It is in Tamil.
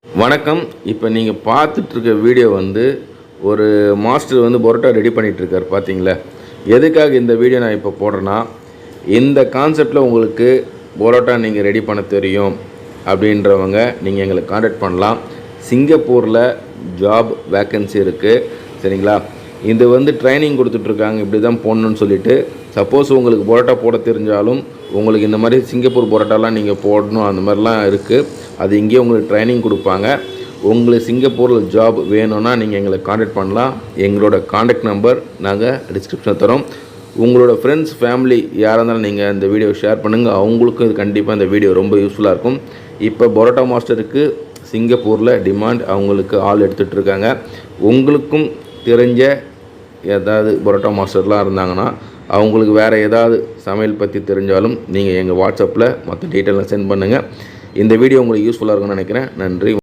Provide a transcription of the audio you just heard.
வணக்கம். இப்போ நீங்கள் பார்த்துட்ருக்க வீடியோ ஒரு மாஸ்டர் பரோட்டா ரெடி பண்ணிகிட்ருக்கார் பார்த்தீங்களா. எதுக்காக இந்த வீடியோ நான் இப்போ போடுறேன்னா, இந்த கான்செப்டில் உங்களுக்கு பரோட்டா நீங்கள் ரெடி பண்ண தெரியும் அப்படின்றவங்க நீங்கள் எங்களை காண்டாக்ட் பண்ணலாம். சிங்கப்பூரில் ஜாப் வேக்கன்சி இருக்குது, சரிங்களா. இது ட்ரைனிங் கொடுத்துட்ருக்காங்க, இப்படி தான் போடணுன்னு சொல்லிவிட்டு. சப்போஸ் உங்களுக்கு பரோட்டா போட தெரிஞ்சாலும் உங்களுக்கு இந்த மாதிரி சிங்கப்பூர் பரோட்டாலாம் நீங்கள் போடணும், அந்த மாதிரிலாம் இருக்குது. அது இங்கேயே உங்களுக்கு ட்ரைனிங் கொடுப்பாங்க. உங்களுக்கு சிங்கப்பூரில் ஜாப் வேணும்னா நீங்கள் எங்களை காண்டாக்ட் பண்ணலாம். எங்களோட காண்டாக்ட் நம்பர் நாங்கள் டிஸ்கிரிப்ஷனில் தரோம். உங்களோட ஃப்ரெண்ட்ஸ் ஃபேமிலி யாராக இருந்தாலும் நீங்கள் இந்த வீடியோ ஷேர் பண்ணுங்கள். அவங்களுக்கும் இது கண்டிப்பாக இந்த வீடியோ ரொம்ப யூஸ்ஃபுல்லாக இருக்கும். இப்போ பரோட்டா மாஸ்டருக்கு சிங்கப்பூரில் டிமாண்ட், அவங்களுக்கு ஆள் எடுத்துகிட்ருக்காங்க. உங்களுக்கும் தெரிஞ்ச ஏதாவது பரோட்டா மாஸ்டர்லாம் இருந்தாங்கன்னா, அவங்களுக்கு வேறு ஏதாவது சமையல் பற்றி தெரிஞ்சாலும் நீங்கள் எங்கள் வாட்ஸ்அப்பில் மற்ற டீட்டெயிலாம் சென்ட் பண்ணுங்கள். இந்த வீடியோ உங்களுக்கு யூஸ்ஃபுல்லாக இருக்கும்னு நினைக்கிறேன். நன்றி.